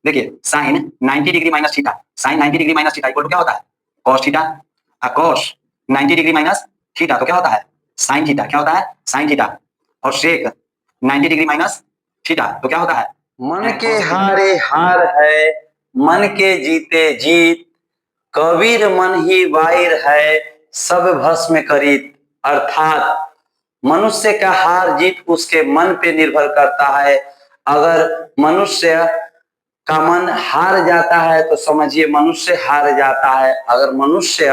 देखिए sine 90 degree minus theta, sine 90 degree minus theta equal to क्या होता है cos theta. Cos 90 degree minus theta तो क्या होता है साइन थीटा। क्या होता है साइन थीटा। और सेक 90 डिग्री माइनस थीटा तो क्या होता है मन के हारे हार है, मन के जीते जीत, कबीर मन ही वाहिर है, सब भस्म करीत। अर्थात मनुष्य का हार जीत उसके मन पे निर्भर करता है। अगर मनुष्य का मन हार जाता है तो समझिए मनुष्य हार जाता है, अगर मनुष्य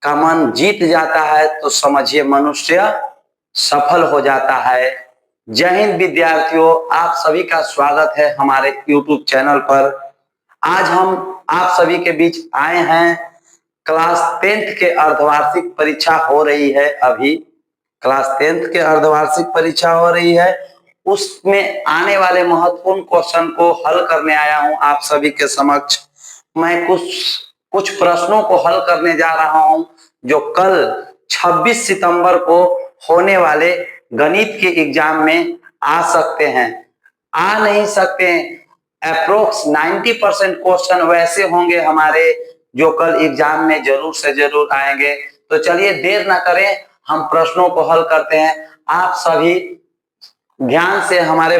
का मन जीत जाता है तो समझिए मनुष्य सफल हो जाता है। जय हिंद विद्यार्थियों, आप सभी का स्वागत है हमारे YouTube चैनल पर। आज हम आप सभी के बीच आए हैं। क्लास 10th के अर्धवार्षिक परीक्षा हो रही है। अभी क्लास 10th के अर्धवार्षिक परीक्षा हो रही है, उसमें आने वाले महत्वपूर्ण क्वेश्चन को हल करने आया हूं आप सभी के समक्ष। मैं कुछ प्रश्नों को हल करने जा रहा हूं जो कल 26 सितंबर को होने वाले गणित के एग्जाम में आ सकते हैं, आ नहीं सकते। अप्रोक्स 90% क्वेश्चन वैसे होंगे हमारे जो कल एग्जाम में जरूर से जरूर आएंगे। तो चलिए देर ना करें, हम प्रश्नों को हल करते हैं। आप सभी ध्यान से हमारे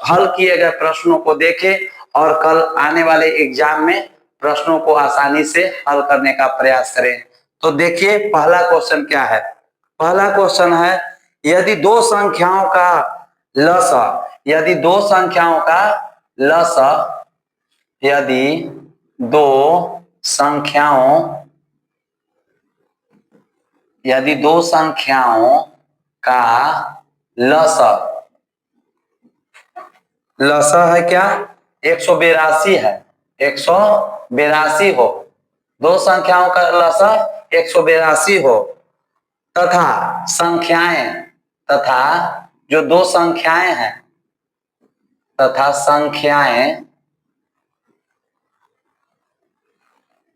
हल किए गए प्रश्नों को देखें और कल आने वाले एग्जाम में प्रश्नों को आसानी से हल करने का प्रयास करें। तो देखिए पहला क्वेश्चन क्या है। पहला क्वेश्चन है, यदि दो संख्याओं का लसा, यदि दो संख्याओं का लसा, यदि दो संख्याओं, यदि दो संख्याओं का लसा, लसा है क्या 182 है, 182 हो, दो संख्याओं का लसा 182 हो, तथा संख्याएं, तथा जो दो संख्याएं हैं, तथा संख्याएं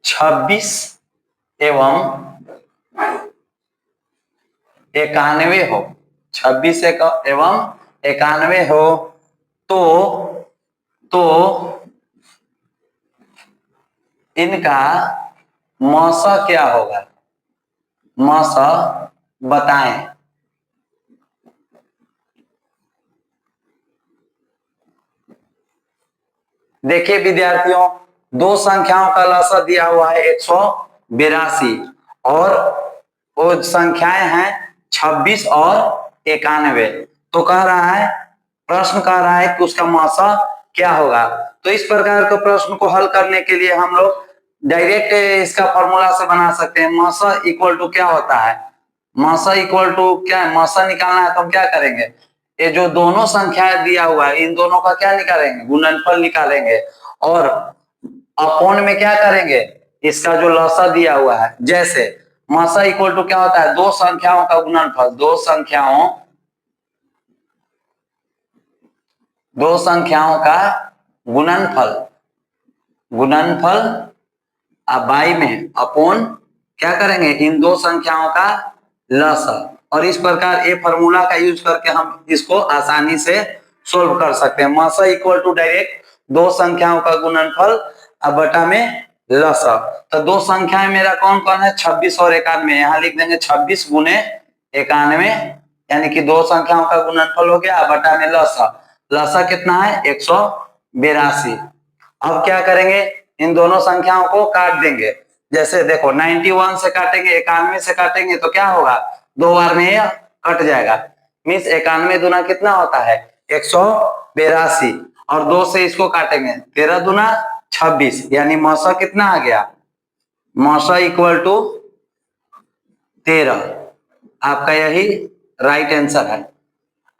26 एवं 91 हो, 26 एवं 91 हो, तो इनका मौसा क्या होगा, मौसा बताएं। देखिए विद्यार्थियों, दो संख्याओं का लसा दिया हुआ है 182 और वो संख्याएं हैं 26 और 91। तो कह रहा है, प्रश्न कह रहा है कि उसका मौसा क्या होगा। तो इस प्रकार के प्रश्न को हल करने के लिए हम लोग डायरेक्ट इसका फॉर्मूला से बना सकते हैं। मौसा इक्वल टू क्या होता है, मौसा इक्वल टू क्या है, मौसा निकालना है तो हम क्या करेंगे, ये जो दोनों संख्याएं दिया हुआ है इन दोनों का क्या निकालेंगे, गुणनफल निकालेंगे और अपॉन में क्या करेंगे, इसका जो लसा दिया हुआ है, जैसे मौसा इक्वल टू क्या होता है, दो संख्याओं का गुणनफल, दो संख्याओं का गुणनफल, गुणनफल अब बाई में अपॉन क्या करेंगे, इन दो संख्याओं का लसा। और इस प्रकार ये फॉर्मूला का यूज करके हम इसको आसानी से सोल्व कर सकते हैं। मौसा इक्वल टू डायरेक्ट दो संख्याओं का गुणनफल अब बटा में लसा। तो दो संख्याएं मेरा कौन कौन है, 26 और 91। यहाँ लिख देंगे 26 गुने 91, यानी कि दो संख्याओं का गुणनफल हो गया बटा में लसा। लसा कितना है 182। अब क्या करेंगे, इन दोनों संख्याओं को काट देंगे। जैसे देखो 91 से काटेंगे, 91 से काटेंगे तो क्या होगा, दो बार में यह कट जाएगा। मीन्स 91 दूना कितना होता है 182 और दो से इसको काटेंगे 13 दूना 26, यानी मौसा कितना आ गया, मौसा इक्वल टू 13। आपका यही राइट आंसर है।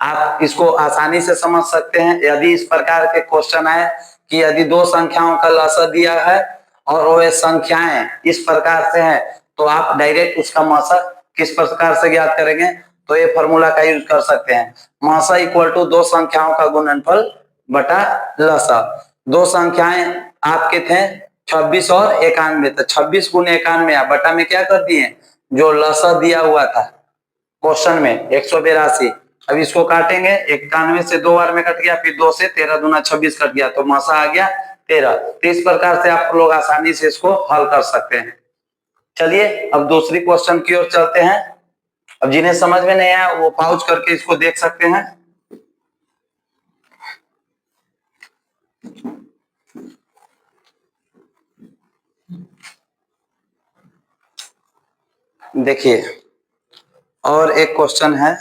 आप इसको आसानी से समझ सकते हैं। यदि इस प्रकार के क्वेश्चन है कि यदि दो संख्याओं का लसा दिया है और वो संख्याएं इस प्रकार से हैं, तो आप डायरेक्ट उसका मौसा किस प्रकार से ज्ञात करेंगे, तो ये फॉर्मूला का यूज कर सकते हैं। मौसा इक्वल टू दो संख्याओं का गुणनफल बटा लसा। दो संख्याएं आपके थे 26 और 91, तो 26 गुने 91 आप बटा में क्या कर दिए, जो लसा दिया हुआ था क्वेश्चन में 182। अब इसको काटेंगे, 91 से दो बार में कट गया, फिर दो से 13 दूना 26 कट गया, तो मौसा आ गया 13। तो इस प्रकार से आप लोग आसानी से इसको हल कर सकते हैं। चलिए अब दूसरी क्वेश्चन की ओर चलते हैं। अब जिन्हें समझ में नहीं आया वो पॉज करके इसको देख सकते हैं। देखिए और एक क्वेश्चन है,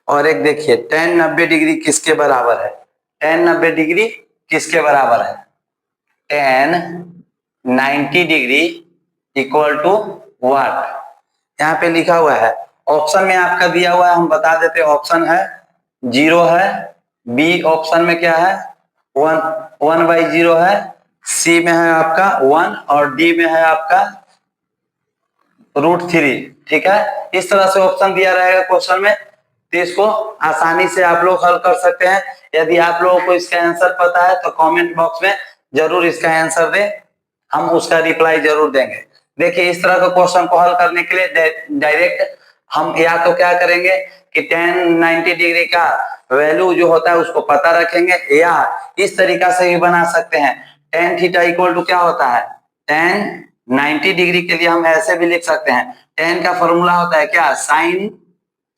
और एक देखिए tan 90 डिग्री किसके बराबर है। tan 90 डिग्री किसके बराबर है। tan 90 degree equal to what. यहाँ पे लिखा हुआ है, ऑप्शन में आपका दिया हुआ है, हम बता देते हैं। ऑप्शन है 0 है, बी ऑप्शन में क्या है 1/0 है, सी में है आपका 1 और डी में है आपका √3। ठीक है, इस तरह से ऑप्शन दिया रहेगा क्वेश्चन में, तो इसको आसानी से आप लोग हल कर सकते हैं। यदि आप लोगों को इसका आंसर पता है तो कमेंट बॉक्स में जरूर इसका आंसर दें, हम उसका रिप्लाई जरूर देंगे। देखिए इस तरह का क्वेश्चन को हल करने के लिए डायरेक्ट हम या तो क्या करेंगे कि tan 90 डिग्री का वैल्यू जो होता है उसको पता रखेंगे, या इस तरीका से भी बना सकते हैं। tan थीटा इक्वल टू क्या होता है, tan 90 डिग्री के लिए हम ऐसे भी लिख सकते हैं, tan का फॉर्मूला होता है क्या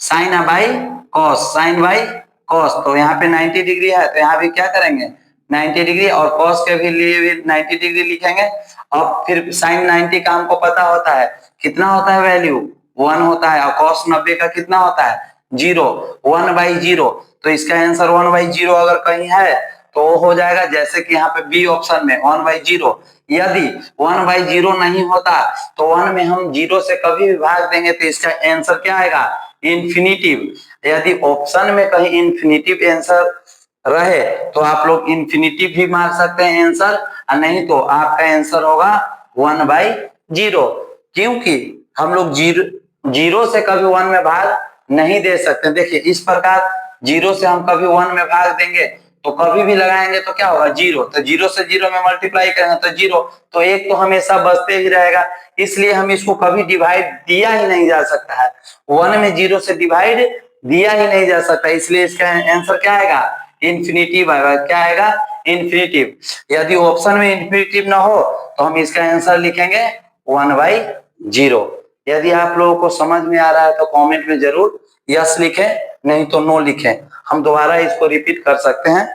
sine by cos, sine by cos. तो यहाँ पे 90 डिग्री है तो यहाँ भी क्या करेंगे 90 डिग्री, और कॉस के भी लिए भी 90 डिग्री लिखेंगे। और फिर साइन 90 का हमको पता होता है कितना होता है वैल्यू 1 होता है, और कॉस 90 का कितना होता है 0, 1/0। तो इसका आंसर 1/0 अगर कहीं है तो वो हो जाएगा जैसे कि यहाँ पे बी ऑप्शन में 1/0। यदि 1/0 नहीं होता तो 1 में हम 0 से कभी भी भाग देंगे तो इसका आंसर क्या आएगा इन्फिनिटिव। यदि ऑप्शन में कहीं इन्फिनिटिव आंसर रहे तो आप लोग इन्फिनिटिव भी मार सकते हैं आंसर, और नहीं तो आपका आंसर होगा 1/0। क्योंकि हम लोग जीरो से कभी 1 में भाग नहीं दे सकते। देखिए इस प्रकार 0 से हम कभी 1 में भाग देंगे तो कभी भी लगाएंगे तो क्या होगा 0, तो 0 से 0 में मल्टीप्लाई करेंगे तो 0, तो एक तो हमेशा बचते ही रहेगा। इसलिए हम इसको कभी डिवाइड दिया ही नहीं जा सकता है, 1 में 0 से डिवाइड दिया ही नहीं जा सकता, इसलिए इसका आंसर क्या आएगा इन्फिनिटिव आएगा। क्या आएगा इन्फिनिटिव। यदि ऑप्शन में इन्फिनिटिव ना हो तो हम इसका आंसर लिखेंगे 1/0। यदि आप लोगों को समझ में आ रहा है तो कमेंट में जरूर यस लिखें, नहीं तो नो लिखें, हम दोबारा इसको रिपीट कर सकते हैं।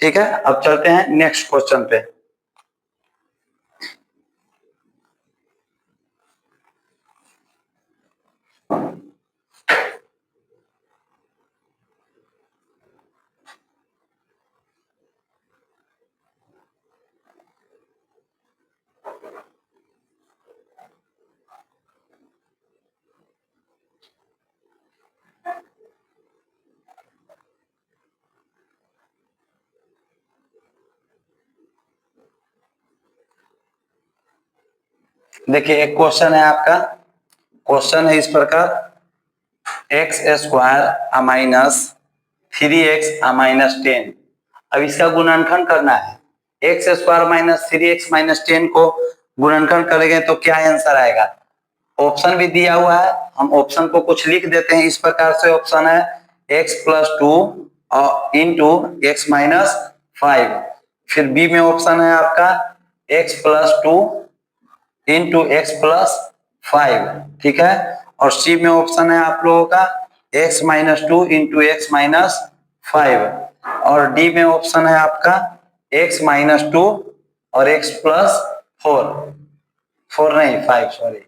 ठीक है, अब चलते हैं नेक्स्ट क्वेश्चन पे। देखिए एक क्वेश्चन है आपका, क्वेश्चन है इस प्रकार x² माइनस 3x 10। अब इसका गुणनखंड करना है, x² माइनस 3x 10 को गुणनखंड करेंगे तो क्या आंसर आएगा। ऑप्शन भी दिया हुआ है, हम ऑप्शन को कुछ लिख देते हैं। इस प्रकार से ऑप्शन है x+2 इंटू x माइनस 5। फिर बी में ऑप्शन है आपका x+2 इंटू x+5। ठीक है, और सी में ऑप्शन है आप लोगों का x-2 इंटू x-5, और डी में ऑप्शन है आपका x-2 और x+4 नहीं 5 सॉरी।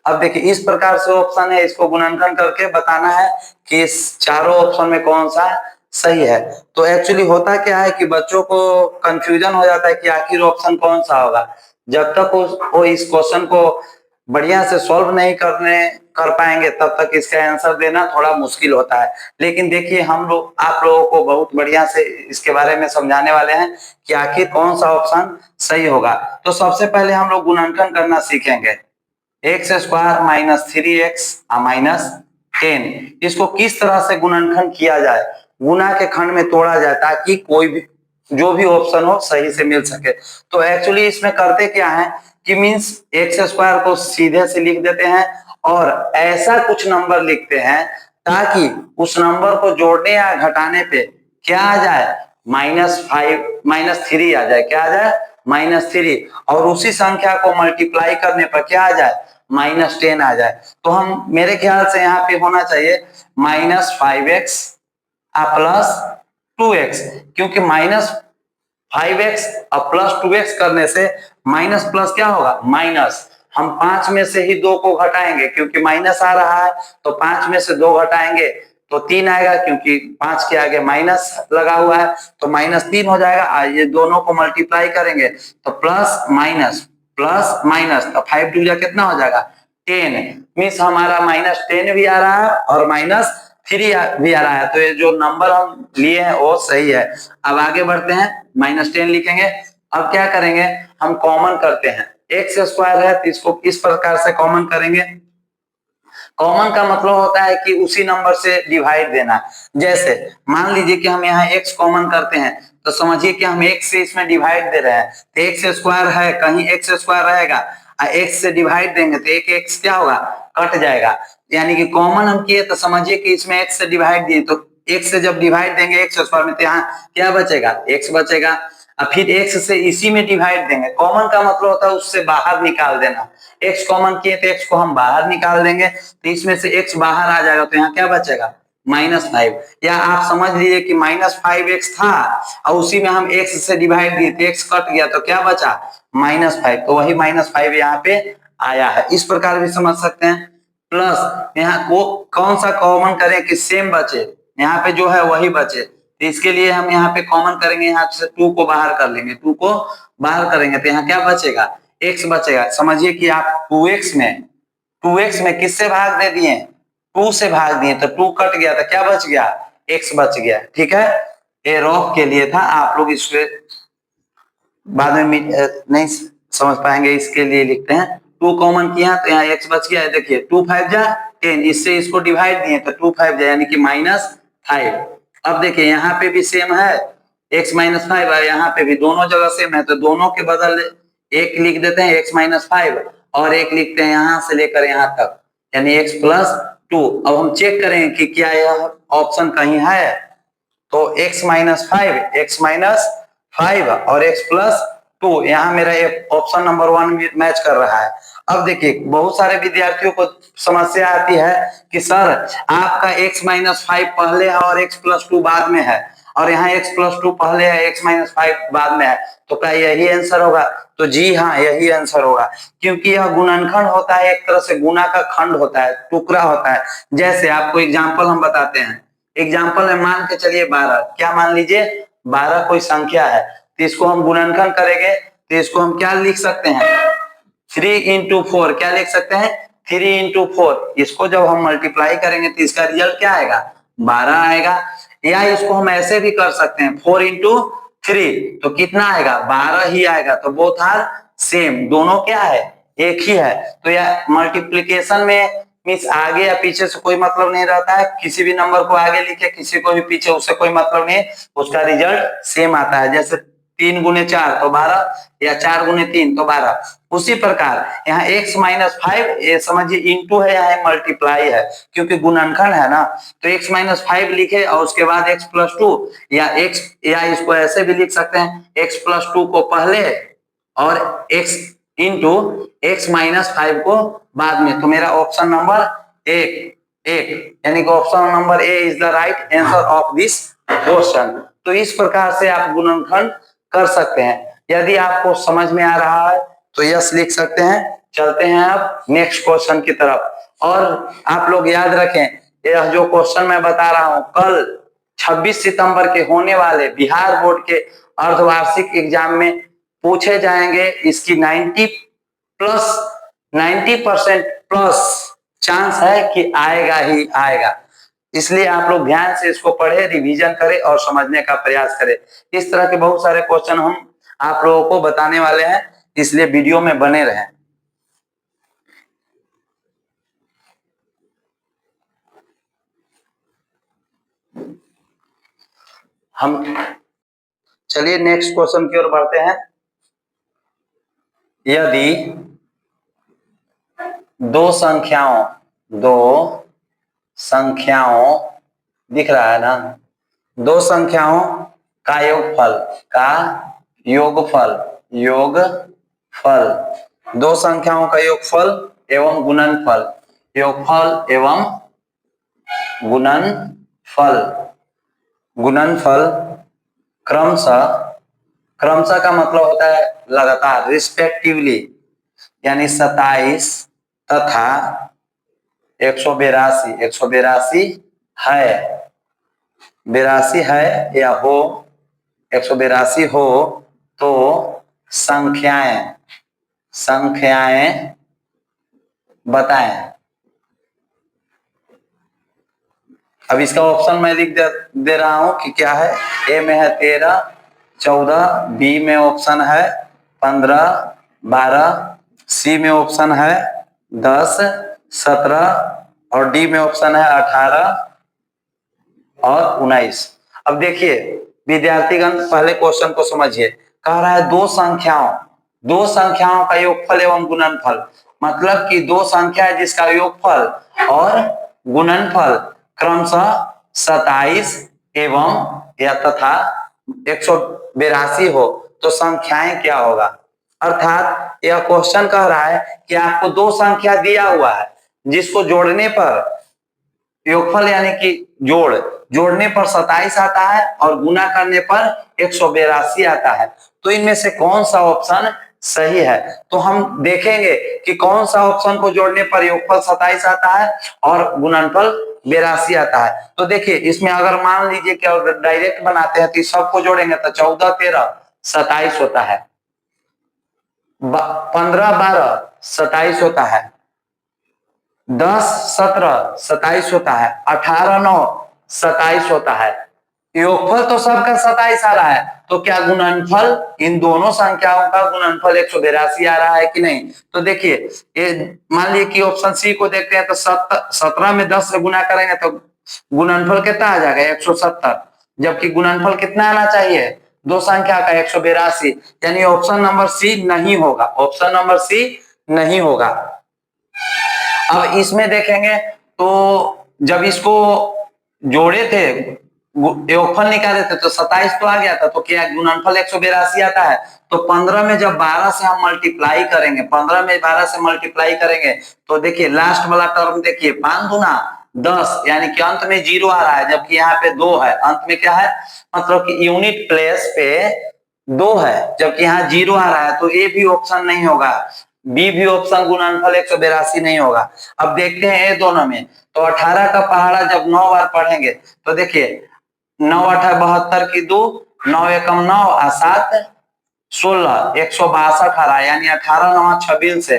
अब देखिए इस प्रकार से ऑप्शन है, इसको गुणनखंड करके बताना है कि इस चारों ऑप्शन में कौन सा सही है। तो एक्चुअली होता क्या है कि बच्चों को कंफ्यूजन हो जाता है कि आखिर ऑप्शन कौन सा होगा। जब तक वो इस क्वेश्चन को बढ़िया से सॉल्व नहीं कर पाएंगे तब तक इसका आंसर देना थोड़ा मुश्किल होता है। लेकिन देखिए हम लोग आप लोगों को बहुत बढ़िया से इसके बारे में समझाने वाले हैं कि आखिर कौन सा ऑप्शन सही होगा। तो सबसे पहले हम लोग गुणनखंड करना सीखेंगे। x² माइनस 3x माइनस 10, इसको किस तरह से गुणनखंड किया जाए, गुणा के खंड में तोड़ा जाए ताकि कोई भी जो भी ऑप्शन हो सही से मिल सके। तो एक्चुअली इसमें करते क्या है कि मीन्स एक्स स्क्वायर को सीधे से लिख देते हैं और ऐसा कुछ नंबर लिखते हैं ताकि उस नंबर को जोड़ने या घटाने पे क्या आ जाए, -3 आ जाए। क्या आ जाए? -3। और उसी संख्या को मल्टीप्लाई करने पर क्या आ जाए, -10 आ जाए। तो हम मेरे ख्याल से यहाँ पे होना चाहिए -5x प्लस 2x, क्योंकि -5x और +2x करने से माइनस प्लस क्या होगा, माइनस। हम 5 में से ही 2 को घटाएंगे क्योंकि माइनस आ रहा है, तो 5 में से 2 घटाएंगे तो 3 आएगा, क्योंकि 5 के आगे माइनस लगा हुआ है तो -3 हो जाएगा। ये दोनों को मल्टीप्लाई करेंगे तो प्लस माइनस तो 5 2 जा कितना हो जाएगा, 10। मीन्स हमारा -10 भी आ रहा है और -3 भी आ रहा है। तो ये जो नंबर हम लिए हैं वो सही है। अब आगे बढ़ते हैं, -10 लिखेंगे। अब क्या करेंगे, हम कॉमन करते हैं। एक्स स्क्वायर है तो इसको इस प्रकार से कॉमन करेंगे। कॉमन का मतलब होता है कि उसी नंबर से डिवाइड देना। जैसे मान लीजिए कि हम यहाँ x कॉमन करते हैं तो समझिए कि हम x से इसमें डिवाइड दे रहे हैं, तो एक्स स्क्वायर है, कहीं एक्स स्क्वायर रहेगा, x से डिवाइड देंगे तो एक x क्या होगा, कट जाएगा। यानी कि कॉमन हम किए तो समझिए कि इसमें x से डिवाइड दिए, तो x से जब डिवाइड देंगे एक्स स्क्वायर में तो यहाँ क्या बचेगा, x बचेगा। और फिर x से इसी में डिवाइड देंगे। कॉमन का मतलब होता है उससे बाहर निकाल देना। x कॉमन किए तो x को हम बाहर निकाल देंगे, तो इसमें से x बाहर आ जाएगा तो यहाँ क्या बचेगा, -5। या आप समझ लीजिए कि -5x था और उसी में हम x से डिवाइड दिए तो x कट गया तो क्या बचा, -5। तो वही -5 यहाँ पे आया है। इस प्रकार भी समझ सकते हैं। प्लस यहाँ को कौन सा कॉमन करें कि सेम बचे, यहाँ पे जो है वही बचे, तो इसके लिए हम यहाँ पे कॉमन करेंगे, यहाँ से 2 को बाहर कर लेंगे, 2 को बाहर करेंगे तो यहाँ क्या बचेगा, x बचेगा। समझिए कि आप 2x में किससे भाग दे दिए, 2 से भाग दिए, तो 2 कट गया तो क्या बच गया, x बच गया। ठीक है, ये रॉफ के लिए था, आप लोग इसके बाद में नहीं समझ पाएंगे, इसके लिए लिखते हैं। 2 कॉमन किया तो यहाँ x बच गया है। देखिए 2 5 जा 10, इससे इसको डिवाइड दिए तो 2 5 जा यानी कि -5। अब देखिए यहाँ पे भी सेम है, x -5 है, यहाँ पे भी दोनों जगह सेम है, तो दोनों के बदल एक लिख देते हैं x -5 और एक लिखते हैं यहाँ से लेकर यहाँ तक, यानी x + 2। अब हम चेक करेंगे कि क्या यह ऑप्शन कहीं है, तो x -5 और x + 2, यहाँ मेरा ऑप्शन नंबर 1 मैच कर रहा है। अब देखिए बहुत सारे विद्यार्थियों को समस्या आती है कि सर आपका x -5 पहले है और x + 2 बाद में है, और यहाँ x + 2 पहले है, x -5 बाद में है, तो क्या यही आंसर होगा? तो जी हाँ, यही आंसर होगा, क्योंकि यह गुणनखंड होता है, एक तरह से गुना का खंड होता है, टुकड़ा होता है। जैसे आपको एग्जाम्पल हम बताते हैं। एग्जाम्पल में मान के चलिए 12, क्या मान लीजिए 12 कोई संख्या है, तो इसको हम गुणनखंड करेंगे तो इसको हम क्या लिख सकते हैं, 3 × 4। क्या लिख सकते हैं, 3 × 4। इसको जब हम मल्टीप्लाई करेंगे तो इसका रिजल्ट क्या आएगा, 12 आएगा। या इसको हम ऐसे भी कर सकते हैं 4 × 3, तो कितना आएगा, 12 ही आएगा। तो बोथ आर सेम, दोनों क्या है, एक ही है। तो यह मल्टीप्लीकेशन में मीन्स आगे या पीछे से कोई मतलब नहीं रहता है, किसी भी नंबर को आगे लिखे किसी को भी पीछे, उससे कोई मतलब नहीं, उसका रिजल्ट सेम आता है। जैसे 3 × 4 तो 12 या 4 × 3 तो 12। उसी प्रकार यहाँ x -5 ये समझिए इंटू है, यहाँ मल्टीप्लाई है, क्योंकि गुणनखंड है ना, तो x -5 लिखे और उसके बाद x + 2, या इसको ऐसे भी लिख सकते हैं x + 2 को पहले और x इंटू x -5 को बाद में। तो मेरा ऑप्शन नंबर एक यानी कि option number a is the right answer of this question. तो इस प्रकार से आप गुणनखंड कर सकते हैं। यदि आपको समझ में आ रहा है तो यस लिख सकते हैं। चलते हैं अब नेक्स्ट क्वेश्चन की तरफ। और आप लोग याद रखें, यह जो क्वेश्चन मैं बता रहा हूं कल 26 सितंबर के होने वाले बिहार बोर्ड के अर्धवार्षिक एग्जाम में पूछे जाएंगे। इसकी 90% प्लस चांस है कि आएगा ही आएगा। इसलिए आप लोग ध्यान से इसको पढ़े, रिवीजन करें और समझने का प्रयास करें। इस तरह के बहुत सारे क्वेश्चन हम आप लोगों को बताने वाले हैं, इसलिए वीडियो में बने रहें। हम चलिए नेक्स्ट क्वेश्चन की ओर बढ़ते हैं। यदि दो संख्याओं दिख रहा है ना, दो संख्याओं का योगफल दो संख्याओं का योगफल एवं गुणनफल क्रमशः का मतलब होता है लगातार, रिस्पेक्टिवली, यानी 27 तथा 182 है या हो, 182 हो तो संख्याएं बताएं। अब इसका ऑप्शन मैं लिख दे रहा हूं कि क्या है। ए में है 13, 14, बी में ऑप्शन है 15, 12, सी में ऑप्शन है 10, 17 और डी में ऑप्शन है 18 और 19। अब देखिए विद्यार्थीगण, पहले क्वेश्चन को समझिए। कह रहा है दो संख्याओं का योगफल एवं गुणनफल, मतलब कि दो संख्या है जिसका योगफल और गुणनफल क्रमशः 27 एवं या तथा 182 हो तो संख्याएं क्या होगा। अर्थात यह क्वेश्चन कह रहा है कि आपको दो संख्या दिया हुआ है जिसको जोड़ने पर योगफल यानी कि जोड़ने पर 27 आता है और गुना करने पर 182 आता है। तो इनमें से कौन सा ऑप्शन सही है। तो हम देखेंगे कि कौन सा ऑप्शन को जोड़ने पर योगफल 27 आता है और गुणनफल 82 आता है। तो देखिए इसमें अगर मान लीजिए कि अगर डायरेक्ट बनाते हैं तो सबको जोड़ेंगे तो 14, 13, 27 होता है, 15, 12, 27 होता है, 10, 17, 27 होता है, 18, 9, 27 होता है। योगफल तो सबका 27 आ रहा है, तो क्या गुणनफल, इन दोनों संख्याओं का गुणनफल 182 आ रहा है कि नहीं। तो देखिए ये मान लीजिए कि ऑप्शन सी को देखते हैं तो 17 में 10 से गुना करेंगे तो गुणनफल कितना आ जाएगा 170, जबकि गुणनफल कितना आना चाहिए दो संख्या का 182, यानी ऑप्शन नंबर सी नहीं होगा, ऑप्शन नंबर सी नहीं होगा। अब इसमें देखेंगे तो जब इसको जोड़े थे, योगफल निकाले थे तो 27 तो आ गया था, तो क्या गुणनफल 182 आता है। तो 15 में जब 12 से हम मल्टीप्लाई करेंगे, 15 में 12 से मल्टीप्लाई करेंगे तो देखिए लास्ट वाला टर्म देखिए 5 दूना 10, यानी कि अंत में 0 आ रहा है, जबकि यहाँ पे 2 है, अंत में क्या है, मतलब कि यूनिट प्लेस पे 2 है, जबकि यहाँ 0 आ रहा है, तो ए भी ऑप्शन नहीं होगा, बी भी ऑप्शन गुणनफल 182 नहीं होगा। अब देखते हैं ये दोनों में, तो 18 का पहाड़ा जब 9 बार पढ़ेंगे तो देखिए 9 8 72 की 2, 9 एकम 9 और 7 16, 162 आ रहा है, यानी 18 9 26 से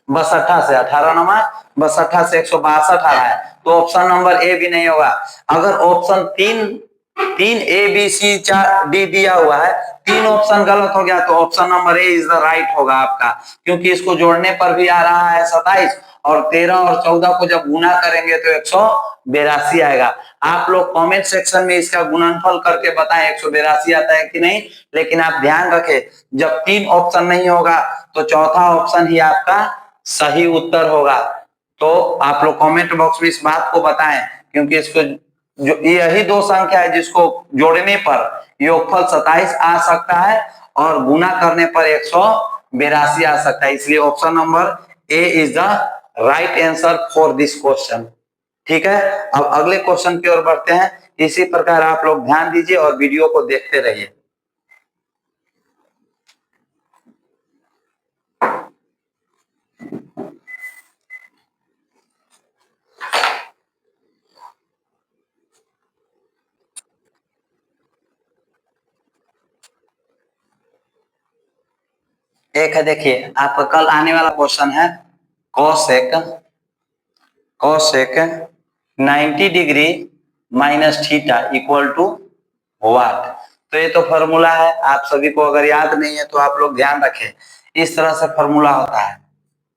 62 से 18 9 62 से 162 आ रहा है, तो ऑप्शन नंबर ए भी नहीं होगा। अगर option 3 a b c 4 d दिया हुआ है, 3 ऑप्शन गलत हो गया तो option number a is the right होगा आपका, क्योंकि इसको जोड़ने पर भी आ रहा है 27 और 13 और 14 को जब गुना करेंगे तो 182 आएगा। आप लोग कमेंट सेक्शन में इसका गुणनफल करके बताएं 182 आता है कि नहीं। लेकिन आप ध्यान रखें जब 3 ऑप्शन नहीं होगा तो चौथा ऑप्शन ही आपका सही उत्तर होगा। तो आप लोग कमेंट बॉक्स में इस बात को बताएं, क्योंकि इसको जो यही दो संख्या है जिसको जोड़ने पर योगफल 27 आ सकता है और गुना करने पर 182 आ सकता है, इसलिए option number a is the right answer for this question. ठीक है, अब अगले क्वेश्चन की ओर बढ़ते हैं। इसी प्रकार आप लोग ध्यान दीजिए और वीडियो को देखते रहिए। एक है, देखिए आपका कल आने वाला क्वेश्चन है cosec 90 degree minus theta equal to what. तो ये तो फॉर्मूला है, आप सभी को अगर याद नहीं है तो आप लोग ध्यान रखें, इस तरह से फॉर्मूला होता है।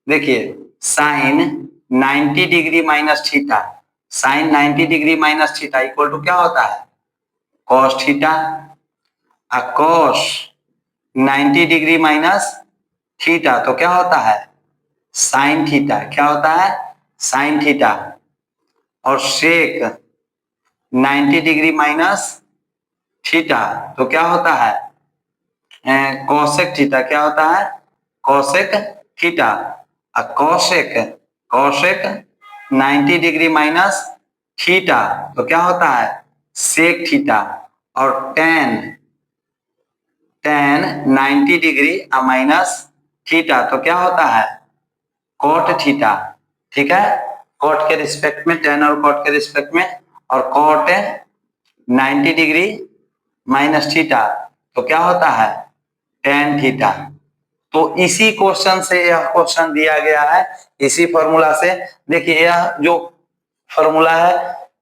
देखिए sine 90 degree minus theta, sine 90 degree minus theta equal to क्या होता है cos theta. cos 90 degree minus theta तो क्या होता है साइन थीटा। क्या होता है साइन थीटा। और सेक 90 डिग्री माइनस थीटा तो क्या होता है कोसेक थीटा। क्या होता है cosec theta. Cosec cosec 90 degree minus theta तो क्या होता है सेक थीटा। और टेन 90 डिग्री माइनस थीटा तो क्या होता है कोट थीटा। ठीक है कोट के रिस्पेक्ट में टेन और कोट के रिस्पेक्ट में। और कोट 90 डिग्री माइनस थीटा तो क्या होता है टेन थीटा। तो इसी क्वेश्चन से यह क्वेश्चन दिया गया है इसी फॉर्मूला से। देखिए यह जो फॉर्मूला है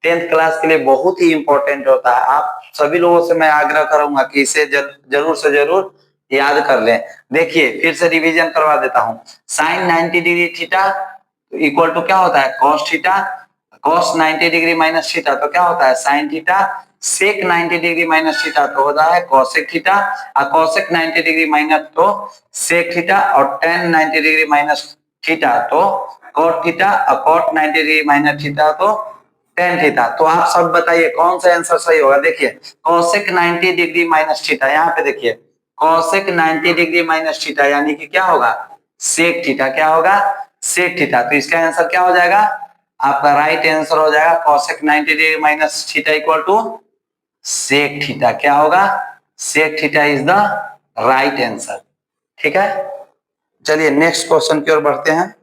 10th क्लास के लिए बहुत ही इंपॉर्टेंट होता है। आप सभी लोगों से मैं आग्रह करूंगा कि इसे जरूर से जरूर याद कर लें। देखिए फिर से रिवीजन करवा देता हूं। Sine 90 degree theta equal to क्या होता है cos theta. Cos 90 degree minus theta तो क्या होता है sine theta. Sec 90 degree minus theta तो होता है कोसेक थीटा। और कोसेक 90 डिग्री माइनस तो सेक थीटा। और टेन 90 डिग्री माइनस थीटा तो कोट थीटा। और कोट 90 डिग्री माइनस थीटा तो टेन थीटा। तो आप सब बताइए कौन सा आंसर सही होगा। देखिए कोसेक 90 डिग्री माइनस थीटा यहाँ पे देखिए कोसेक 90 डिग्री माइनस थीटा यानी कि क्या होगा सेक थीटा। क्या होगा सेक थीटा। तो इसका आंसर क्या हो जाएगा आपका राइट आंसर हो जाएगा cosec 90 degree minus theta equal to sec theta. क्या होगा sec theta is the right answer. ठीक है चलिए नेक्स्ट क्वेश्चन की ओर बढ़ते हैं।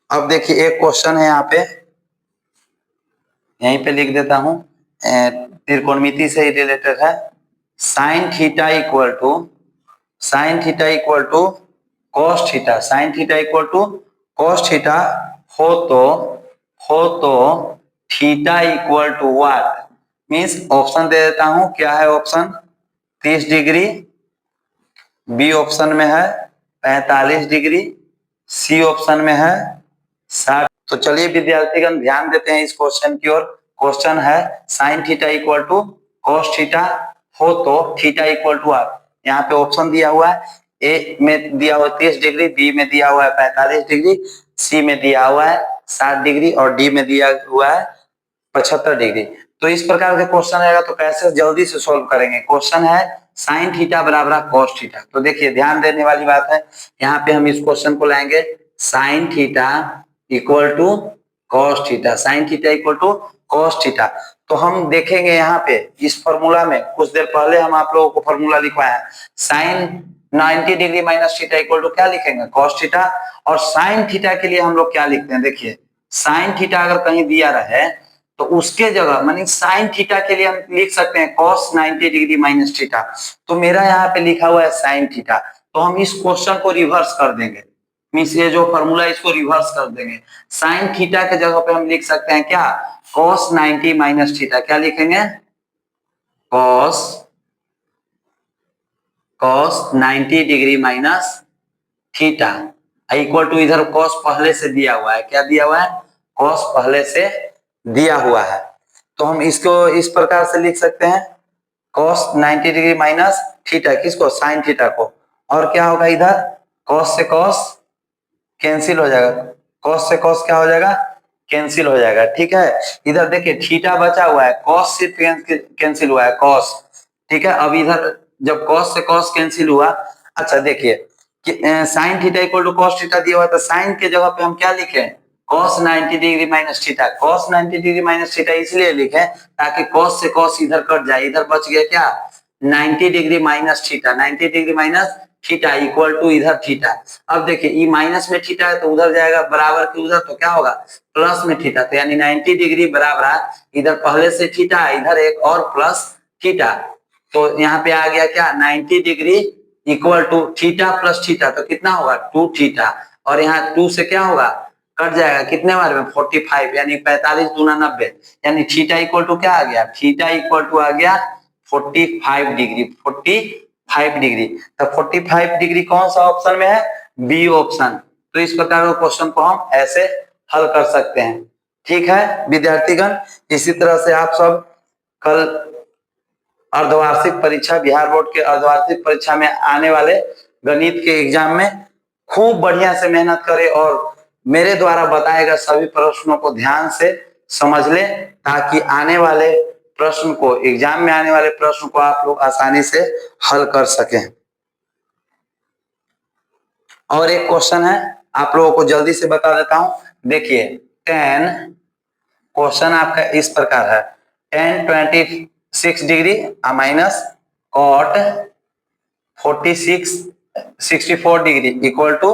अब देखिए एक क्वेश्चन है यहाँ पे यहीं पे लिख देता हूं त्रिकोणमिति से ही रिलेटेड है। Sine theta equal to cos theta. Sine theta equal to cos theta हो तो theta equal to what means option दे देता हूं। क्या है ऑप्शन 30 डिग्री, बी ऑप्शन में है 45 डिग्री, सी ऑप्शन में है 60। तो चलिए विद्यार्थीगण ध्यान देते हैं इस क्वेश्चन की ओर। क्वेश्चन है sine theta equal to cos theta हो तो थीटा इक्वल टू आर। यहाँ पे ऑप्शन दिया हुआ है ए में दिया हुआ 30 डिग्री, बी में दिया हुआ है 45 डिग्री, सी में दिया हुआ है 60 डिग्री और डी में दिया हुआ है 75 डिग्री। तो इस प्रकार के क्वेश्चन आएगा तो कैसे जल्दी से सोल्व करेंगे। क्वेश्चन है साइन थीटा बराबर कॉस थीटा। तो देखिए ध्यान देने वाली बात है यहाँ पे हम इस क्वेश्चन को लाएंगे sine theta equal to cos theta. Sine theta equal to cos theta. तो हम देखेंगे यहाँ पे इस फॉर्मूला में कुछ देर पहले हम आप लोगों को फॉर्मूला लिखवाया है sine 90 degree minus theta equal to क्या लिखेंगे कॉस थीटा। और साइन थीटा के लिए हम लोग क्या लिखते हैं देखिए साइन थीटा अगर कहीं दिया रहे तो उसके जगह मानी साइन थीटा के लिए हम लिख सकते हैं cos 90 डिग्री माइनस थीटा। तो मेरा यहाँ पे लिखा हुआ है साइन थीटा। तो हम इस क्वेश्चन को रिवर्स कर देंगे मीन्स ये जो फॉर्मूला इसको रिवर्स कर देंगे। साइन थीटा के जगह पे हम लिख सकते हैं क्या cos 90 माइनस थीटा। क्या लिखेंगे cos 90 degree minus theta equal to इधर cos पहले से दिया हुआ है। क्या दिया हुआ है cos पहले से दिया हुआ है। तो हम इसको इस प्रकार से लिख सकते हैं cos 90 डिग्री माइनस थीटा किसको साइन थीटा को। और क्या होगा इधर cos से cos कैंसिल हो जाएगा। cos से cos क्या हो जाएगा कैंसिल हो जाएगा। ठीक है इधर देखिए थीटा बचा हुआ है cos सिर्फ कैंसिल हुआ है cos। ठीक है अब इधर जब cos से cos कैंसिल हुआ। अच्छा देखिए sine theta equal to cos theta दिया हुआ तो साइन के जगह पे हम क्या लिखे cos 90 degree minus theta. cos 90 degree minus theta इसलिए लिखे ताकि cos से cos इधर कट जाए। इधर बच गया क्या 90 degree minus theta. 90 degree minus theta equal to इधर थीटा। अब देखिए ई माइनस में थीटा है तो उधर जाएगा बराबर के उधर तो क्या होगा प्लस में थीटा। तो यानी 90 डिग्री बराबर इधर पहले से थीटा इधर एक और प्लस थीटा। तो यहाँ पे आ गया क्या 90 degree equal to theta plus theta तो कितना होगा 2 थीटा। और यहाँ 2 से क्या होगा कट जाएगा कितने बार में 45 यानी 45 दूना 90 यानी थीटा इक्वल टू क्या आ गया थीटा इक्वल टू आ गया 45 डिग्री 5 डिग्री। तो 45 डिग्री कौन सा ऑप्शन में है? B option. तो इस प्रकार के क्वेश्चन को हम ऐसे हल कर सकते हैं। ठीक है विद्यार्थीगण, इसी तरह से आप सब कल अर्धवार्षिक परीक्षा, बिहार बोर्ड के अर्धवार्षिक परीक्षा में आने वाले गणित के एग्जाम में खूब बढ़िया से मेहनत करें और मेरे द्वारा बताए गए सभी प्रश्नों को ध्यान से समझ ले, ताकि आने वाले प्रश्न को, एग्जाम में आने वाले प्रश्न को आप लोग आसानी से हल कर सकें। और एक क्वेश्चन है, आप लोगों को जल्दी से बता देता हूं। देखिए 10, क्वेश्चन आपका इस प्रकार है, tan 26 degree minus cot 64 degree equal to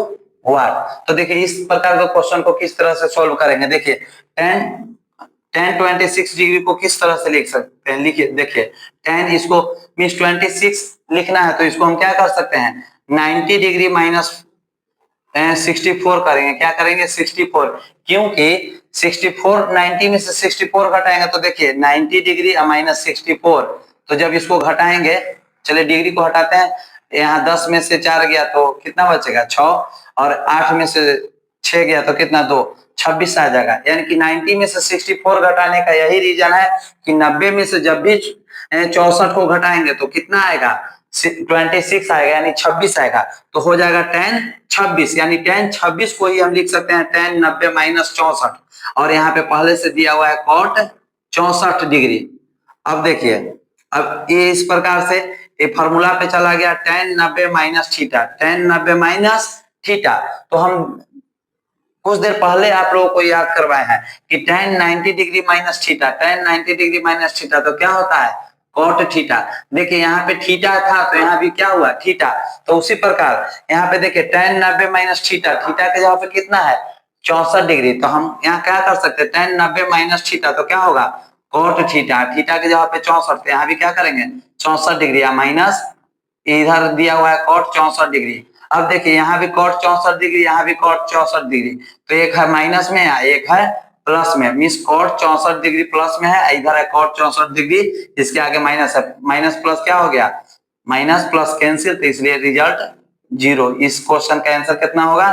what. तो देखिए इस प्रकार के क्वेश्चन को किस तरह से सॉल्व करेंगे। देखिए tan 26 डिग्री को किस तरह से लिख सकते हैं, लिखिए। देखिए tan, इसको मीन्स 26 लिखना है तो इसको हम क्या कर सकते हैं, 90 डिग्री माइनस 64 करेंगे। क्या करेंगे? 64, क्योंकि 64 90 में से 64 घटाएंगे तो देखिए 90 डिग्री माइनस 64, तो जब इसको घटाएंगे, चलिए डिग्री को हटाते हैं, यहाँ 10 में से 4 गया तो कितना बचेगा? 6, और 8 में से 6 गया तो कितना? 2, 26 आ जाएगा। यानी कि 90 में से 64 घटाने का यही रीजन है कि 90 में से जब भी 64 को घटाएंगे तो कितना आएगा? 26 आएगा, यानी 26 आएगा। तो हो जाएगा tan 26, यानी tan 26 को ही हम लिख सकते हैं tan 90 माइनस 64, और यहाँ पे पहले से दिया हुआ है cot 64 डिग्री। अब देखिए, अब ये इस प्रकार से ये फॉर्मूला पे चला गया, tan 90 minus theta, tan 90 minus theta. तो हम कुछ देर पहले आप लोगों को याद करवाए हैं कि tan 90 degree minus theta, tan 90 degree minus theta तो क्या होता है? cot theta. देखिए यहाँ पे थीटा था तो यहाँ भी क्या हुआ? थीटा। तो उसी प्रकार यहाँ पे देखिए tan 90 माइनस थीटा, थीटा के जगह पे कितना है? 64 डिग्री। तो हम यहाँ क्या कर सकते हैं, tan 90 माइनस थीटा तो क्या होगा? cot थीटा, थीटा के जगह पे 64, तो यहाँ भी क्या करेंगे? 64 डिग्री, या माइनस इधर दिया हुआ है cot 64 डिग्री। अब देखिए यहाँ भी cot 64 डिग्री, यहाँ भी cot 64 डिग्री, तो एक है माइनस में या एक है प्लस में, मीन्स cot 64 डिग्री प्लस में है, इधर है cot 64 डिग्री, इसके आगे माइनस है, माइनस प्लस क्या हो गया? माइनस प्लस कैंसिल, तो इसलिए रिजल्ट 0। इस क्वेश्चन का आंसर कितना होगा?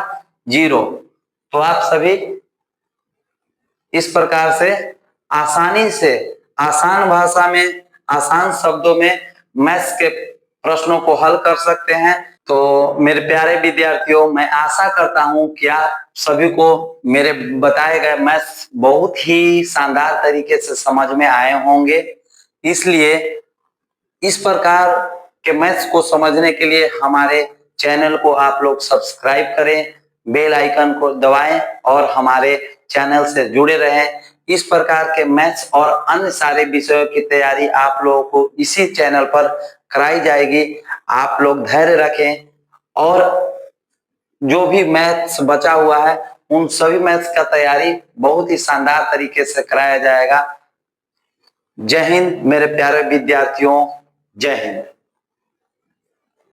0। तो आप सभी इस प्रकार से आसानी से, आसान भाषा में, आसान शब्दों में मैथ्स के प्रश्नों को हल कर सकते हैं। तो मेरे प्यारे विद्यार्थियों, मैं आशा करता हूं कि आप सभी को मेरे बताए गए मैथ्स बहुत ही शानदार तरीके से समझ में आए होंगे। इसलिए इस प्रकार के मैथ्स को समझने के लिए हमारे चैनल को आप लोग सब्सक्राइब करें, बेल आइकन को दबाएं और हमारे चैनल से जुड़े रहें। इस प्रकार के मैथ्स और अन्य सारे विषयों की तैयारी आप लोगों को इसी चैनल पर कराई जाएगी। आप लोग धैर्य रखें और जो भी मैथ्स बचा हुआ है उन सभी मैथ्स का तैयारी बहुत ही शानदार तरीके से कराया जाएगा। जय हिंद मेरे प्यारे विद्यार्थियों, जय हिंद।